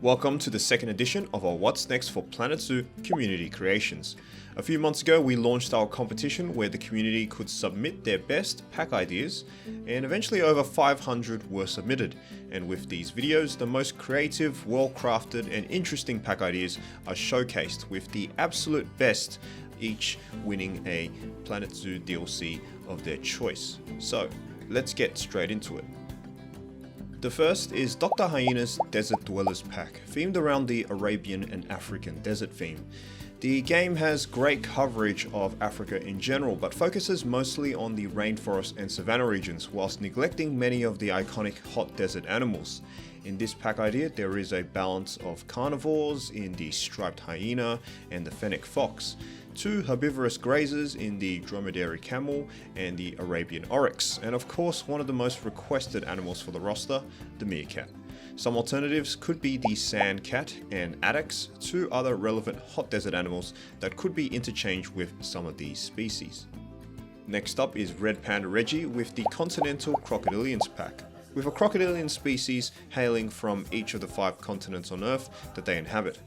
Welcome to the second edition of our What's Next for Planet Zoo community creations. A few months ago we launched our competition where the community could submit their best pack ideas, and eventually over 500 were submitted. And with these videos, the most creative, well-crafted and interesting pack ideas are showcased, with the absolute best each winning a Planet Zoo DLC of their choice. So let's get straight into it. The first is Dr. Hyena's Desert Dwellers pack, themed around the Arabian and African desert theme. The game has great coverage of Africa in general, but focuses mostly on the rainforest and savanna regions, whilst neglecting many of the iconic hot desert animals. In this pack idea, there is a balance of carnivores in the striped hyena and the fennec fox, two herbivorous grazers in the dromedary camel and the Arabian oryx, and of course one of the most requested animals for the roster, the meerkat. Some alternatives could be the sand cat and addax, two other relevant hot desert animals that could be interchanged with some of these species. Next up is Red Panda Reggie with the Continental Crocodilians pack, with a crocodilian species hailing from each of the 5 continents on Earth that they inhabit.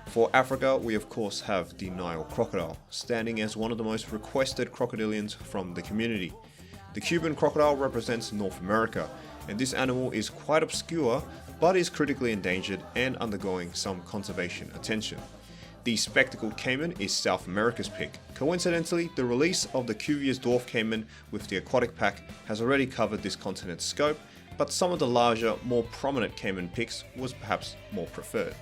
For Africa, we of course have the Nile crocodile, standing as one of the most requested crocodilians from the community. The Cuban crocodile represents North America, and this animal is quite obscure, but is critically endangered and undergoing some conservation attention. The spectacled caiman is South America's pick. Coincidentally, the release of the Cuvier's dwarf caiman with the Aquatic Pack has already covered this continent's scope, but some of the larger, more prominent caiman picks was perhaps more preferred.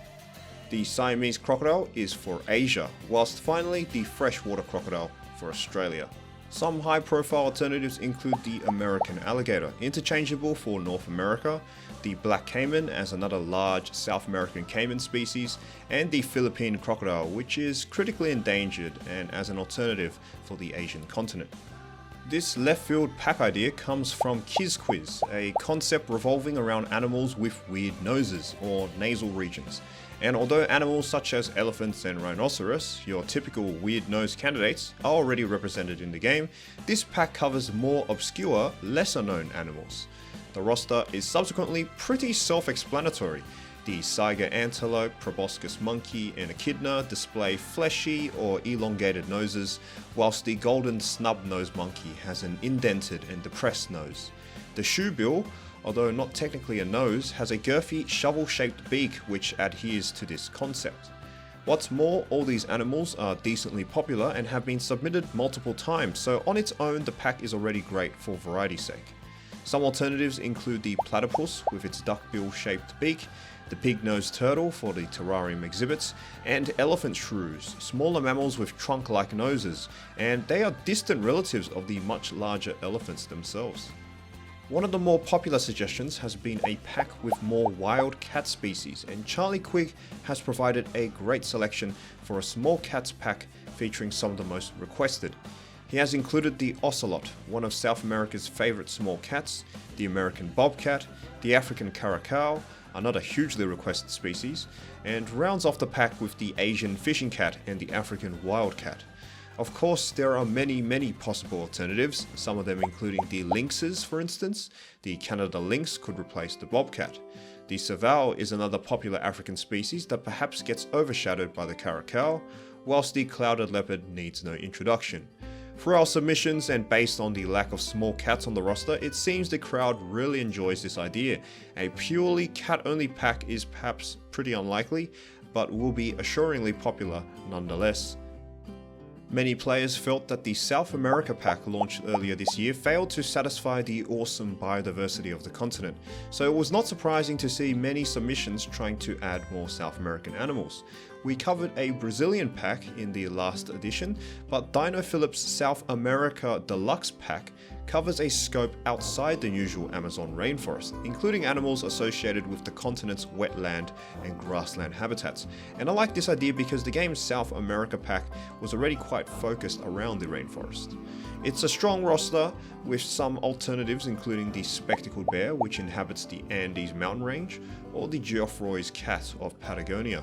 The Siamese crocodile is for Asia, whilst finally the freshwater crocodile for Australia. Some high-profile alternatives include the American alligator, interchangeable for North America, the black caiman as another large South American caiman species, and the Philippine crocodile, which is critically endangered and as an alternative for the Asian continent. This left-field pack idea comes from Kiz Quiz, a concept revolving around animals with weird noses or nasal regions. And although animals such as elephants and rhinoceros, your typical weird nose candidates, are already represented in the game, this pack covers more obscure, lesser known animals. The roster is subsequently pretty self-explanatory. The Saiga antelope, proboscis monkey, and echidna display fleshy or elongated noses, whilst the golden snub-nosed monkey has an indented and depressed nose. The shoebill, although not technically a nose, has a girthy shovel-shaped beak which adheres to this concept. What's more, all these animals are decently popular and have been submitted multiple times, so on its own the pack is already great for variety's sake. Some alternatives include the platypus with its duckbill-shaped beak, the pig-nosed turtle for the terrarium exhibits, and elephant shrews, smaller mammals with trunk-like noses, and they are distant relatives of the much larger elephants themselves. One of the more popular suggestions has been a pack with more wild cat species, and Charlie Quigg has provided a great selection for a small cats pack featuring some of the most requested. He has included the ocelot, one of South America's favourite small cats, the American bobcat, the African caracal, another hugely requested species, and rounds off the pack with the Asian fishing cat and the African wildcat. Of course, there are many possible alternatives, some of them including the lynxes for instance. The Canada lynx could replace the bobcat. The serval is another popular African species that perhaps gets overshadowed by the caracal, whilst the clouded leopard needs no introduction. For our submissions and based on the lack of small cats on the roster, it seems the crowd really enjoys this idea. A purely cat-only pack is perhaps pretty unlikely, but will be assuringly popular nonetheless. Many players felt that the South America pack launched earlier this year failed to satisfy the awesome biodiversity of the continent, so it was not surprising to see many submissions trying to add more South American animals. We covered a Brazilian pack in the last edition, but Dino Phillips' South America Deluxe pack covers a scope outside the usual Amazon rainforest, including animals associated with the continent's wetland and grassland habitats. And I like this idea because the game's South America pack was already quite focused around the rainforest. It's a strong roster with some alternatives including the spectacled bear, which inhabits the Andes mountain range, or the Geoffroy's cat of Patagonia.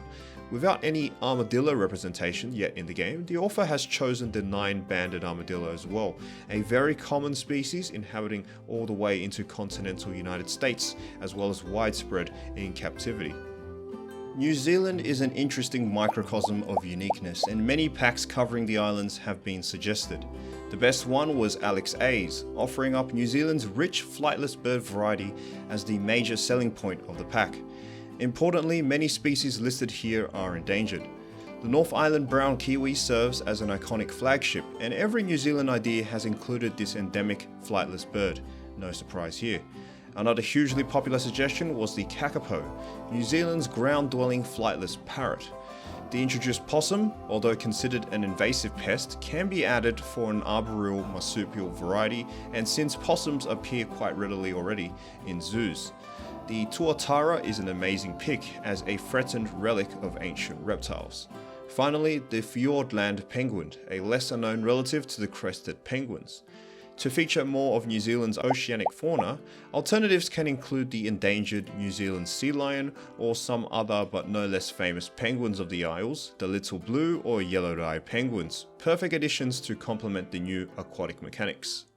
Without any armadillo representation yet in the game, the author has chosen the 9-banded armadillo as well, a very common species inhabiting all the way into continental United States, as well as widespread in captivity. New Zealand is an interesting microcosm of uniqueness, and many packs covering the islands have been suggested. The best one was Alex A's, offering up New Zealand's rich flightless bird variety as the major selling point of the pack. Importantly, many species listed here are endangered. The North Island brown kiwi serves as an iconic flagship, and every New Zealand idea has included this endemic flightless bird. No surprise here. Another hugely popular suggestion was the kakapo, New Zealand's ground-dwelling flightless parrot. The introduced possum, although considered an invasive pest, can be added for an arboreal marsupial variety, and since possums appear quite readily already in zoos. The tuatara is an amazing pick as a threatened relic of ancient reptiles. Finally, the Fiordland penguin, a lesser-known relative to the crested penguins. To feature more of New Zealand's oceanic fauna, alternatives can include the endangered New Zealand sea lion or some other but no less famous penguins of the Isles, the little blue or yellow-eyed penguins, perfect additions to complement the new aquatic mechanics.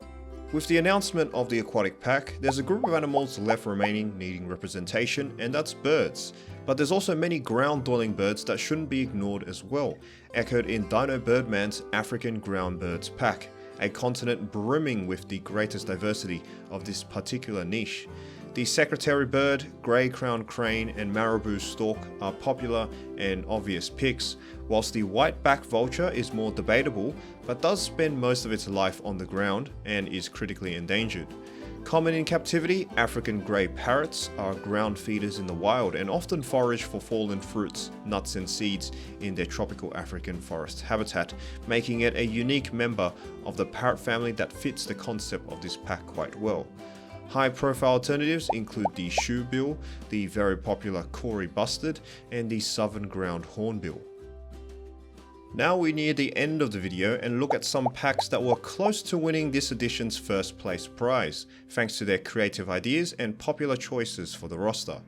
With the announcement of the Aquatic Pack, there's a group of animals left remaining needing representation, and that's birds. But there's also many ground-dwelling birds that shouldn't be ignored as well, echoed in Dino Birdman's African Ground Birds Pack, a continent brimming with the greatest diversity of this particular niche. The secretary bird, grey-crowned crane and marabou stork are popular and obvious picks, whilst the white-backed vulture is more debatable but does spend most of its life on the ground and is critically endangered. Common in captivity, African grey parrots are ground feeders in the wild and often forage for fallen fruits, nuts and seeds in their tropical African forest habitat, making it a unique member of the parrot family that fits the concept of this pack quite well. High-profile alternatives include the shoebill, the very popular Cory bustard, and the southern ground hornbill. Now we near the end of the video and look at some packs that were close to winning this edition's first place prize, thanks to their creative ideas and popular choices for the roster.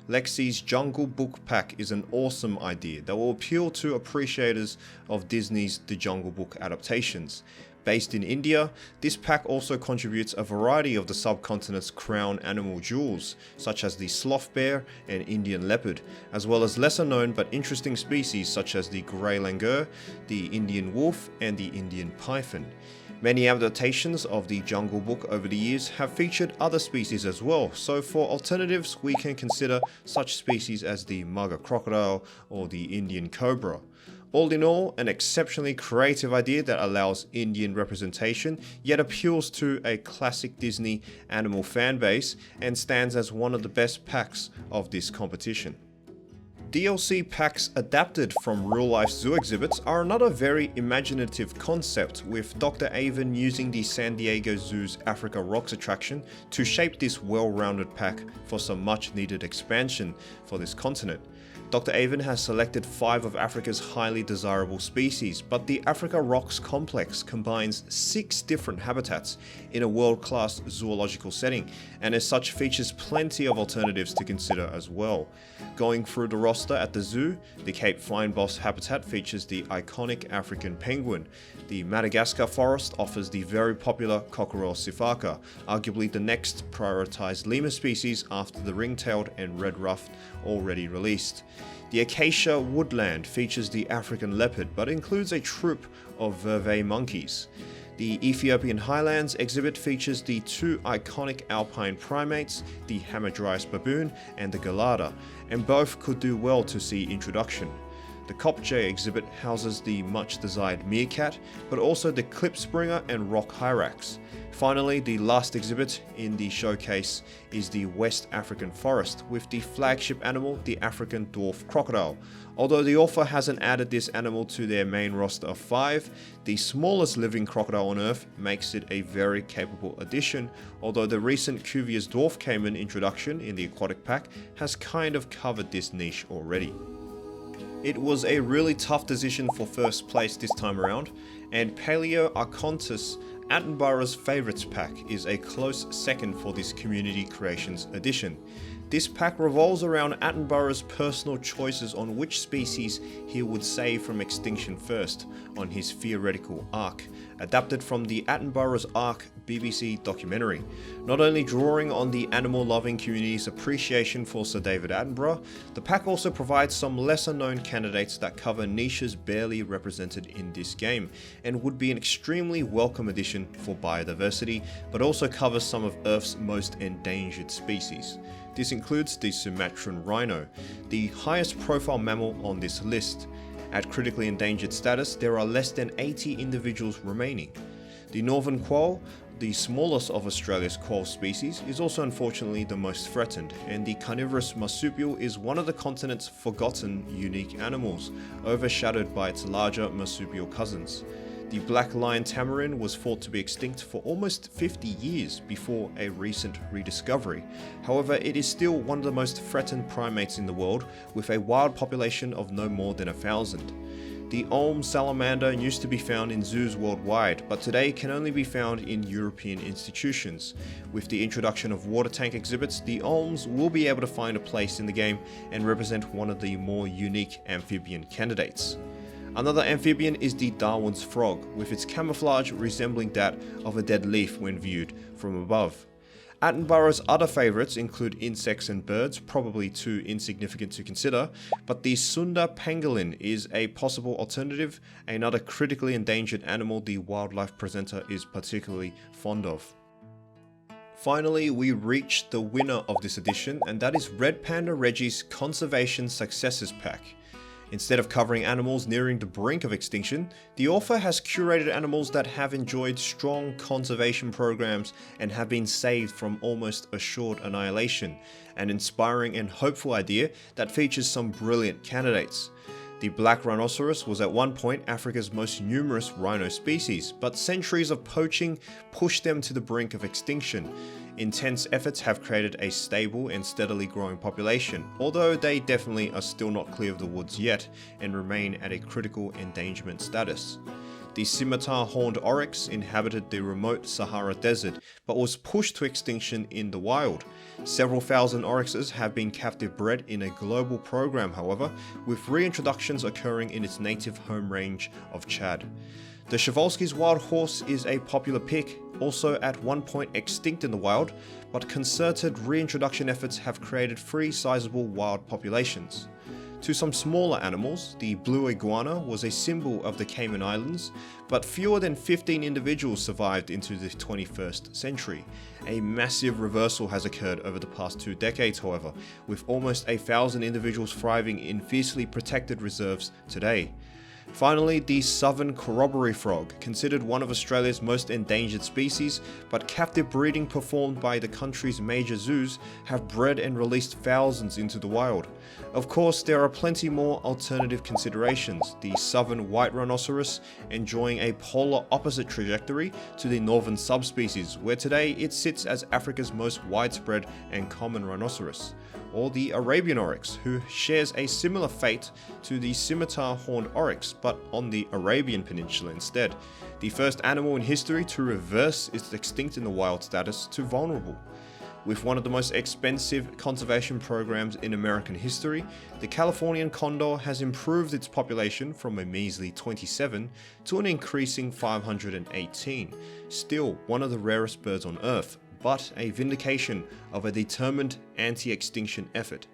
Lexi's Jungle Book Pack is an awesome idea that will appeal to appreciators of Disney's The Jungle Book adaptations. Based in India, this pack also contributes a variety of the subcontinent's crown animal jewels, such as the sloth bear and Indian leopard, as well as lesser known but interesting species such as the grey langur, the Indian wolf, and the Indian python. Many adaptations of the Jungle Book over the years have featured other species as well, so for alternatives we can consider such species as the mugger crocodile or the Indian cobra. All in all, an exceptionally creative idea that allows Indian representation, yet appeals to a classic Disney animal fanbase and stands as one of the best packs of this competition. DLC packs adapted from real-life zoo exhibits are another very imaginative concept, with Dr. Aven using the San Diego Zoo's Africa Rocks attraction to shape this well-rounded pack for some much-needed expansion for this continent. Dr. Aven has selected 5 of Africa's highly desirable species, but the Africa Rocks complex combines 6 different habitats in a world-class zoological setting, and as such features plenty of alternatives to consider as well. Going through the roster at the zoo, the Cape Fynbos habitat features the iconic African penguin. The Madagascar forest offers the very popular Cockerel sifaka, arguably the next prioritized lemur species after the ring-tailed and red-ruffed already released. The Acacia woodland features the African leopard but includes a troop of vervet monkeys. The Ethiopian Highlands exhibit features the 2 iconic alpine primates, the Hamadryas baboon and the Galada, and both could do well to see introduction. The Kopje exhibit houses the much-desired meerkat, but also the klipspringer and rock hyrax. Finally, the last exhibit in the showcase is the West African forest, with the flagship animal, the African dwarf crocodile. Although the author hasn't added this animal to their main roster of 5, the smallest living crocodile on Earth makes it a very capable addition, although the recent Cuvier's dwarf caiman introduction in the Aquatic Pack has kind of covered this niche already. It was a really tough decision for first place this time around, and Paleo Arcantus, Attenborough's Favourites Pack, is a close second for this Community Creations edition. This pack revolves around Attenborough's personal choices on which species he would save from extinction first on his theoretical arc, adapted from the Attenborough's arc BBC documentary. Not only drawing on the animal-loving community's appreciation for Sir David Attenborough, the pack also provides some lesser-known candidates that cover niches barely represented in this game, and would be an extremely welcome addition for biodiversity, but also covers some of Earth's most endangered species. This includes the Sumatran rhino, the highest profile mammal on this list. At critically endangered status, there are less than 80 individuals remaining. The northern quoll, the smallest of Australia's quoll species, is also unfortunately the most threatened, and the carnivorous marsupial is one of the continent's forgotten unique animals, overshadowed by its larger marsupial cousins. The black lion tamarin was thought to be extinct for almost 50 years before a recent rediscovery. However, it is still one of the most threatened primates in the world, with a wild population of no more than 1,000. The Olm salamander used to be found in zoos worldwide, but today can only be found in European institutions. With the introduction of water tank exhibits, the Olms will be able to find a place in the game and represent one of the more unique amphibian candidates. Another amphibian is the Darwin's frog, with its camouflage resembling that of a dead leaf when viewed from above. Attenborough's other favourites include insects and birds, probably too insignificant to consider, but the Sunda pangolin is a possible alternative, another critically endangered animal the wildlife presenter is particularly fond of. Finally, we reached the winner of this edition, and that is Red Panda Reggie's Conservation Successors Pack. Instead of covering animals nearing the brink of extinction, the author has curated animals that have enjoyed strong conservation programs and have been saved from almost assured annihilation, an inspiring and hopeful idea that features some brilliant candidates. The black rhinoceros was at one point Africa's most numerous rhino species, but centuries of poaching pushed them to the brink of extinction. Intense efforts have created a stable and steadily growing population, although they definitely are still not clear of the woods yet and remain at a critical endangerment status. The scimitar horned oryx inhabited the remote Sahara Desert, but was pushed to extinction in the wild. Several thousand oryxes have been captive bred in a global program, however, with reintroductions occurring in its native home range of Chad. The Przewalski's wild horse is a popular pick, also at one point extinct in the wild, but concerted reintroduction efforts have created 3 sizable wild populations. To some smaller animals, the blue iguana was a symbol of the Cayman Islands, but fewer than 15 individuals survived into the 21st century. A massive reversal has occurred over the past 2 decades, however, with almost 1,000 individuals thriving in fiercely protected reserves today. Finally, the southern corroboree frog, considered one of Australia's most endangered species, but captive breeding performed by the country's major zoos have bred and released thousands into the wild. Of course, there are plenty more alternative considerations, the southern white rhinoceros enjoying a polar opposite trajectory to the northern subspecies, where today it sits as Africa's most widespread and common rhinoceros. Or the Arabian oryx, who shares a similar fate to the scimitar horned oryx, but on the Arabian Peninsula instead, the first animal in history to reverse its extinct in the wild status to vulnerable. With one of the most expensive conservation programs in American history, the Californian condor has improved its population from a measly 27 to an increasing 518, still one of the rarest birds on Earth, but a vindication of a determined anti-extinction effort.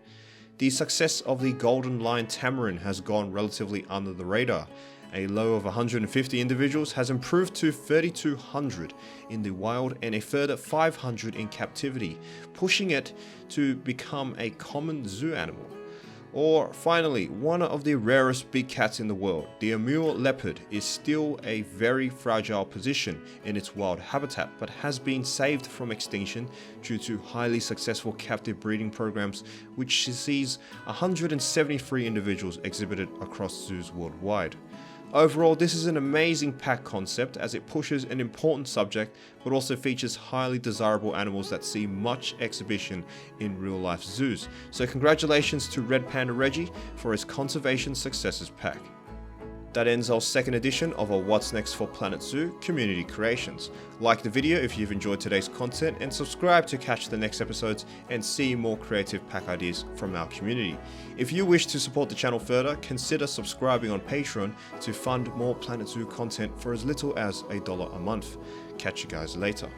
The success of the golden lion tamarin has gone relatively under the radar. A low of 150 individuals has improved to 3,200 in the wild and a further 500 in captivity, pushing it to become a common zoo animal. Or finally, one of the rarest big cats in the world, the Amur leopard, is still a very fragile position in its wild habitat, but has been saved from extinction due to highly successful captive breeding programs, which sees 173 individuals exhibited across zoos worldwide. Overall, this is an amazing pack concept as it pushes an important subject, but also features highly desirable animals that see much exhibition in real-life zoos. So congratulations to Red Panda Reggie for his Conservation Successors Pack. That ends our second edition of our What's Next for Planet Zoo community creations. Like the video if you've enjoyed today's content, and subscribe to catch the next episodes and see more creative pack ideas from our community. If you wish to support the channel further, consider subscribing on Patreon to fund more Planet Zoo content for as little as $1 a month. Catch you guys later.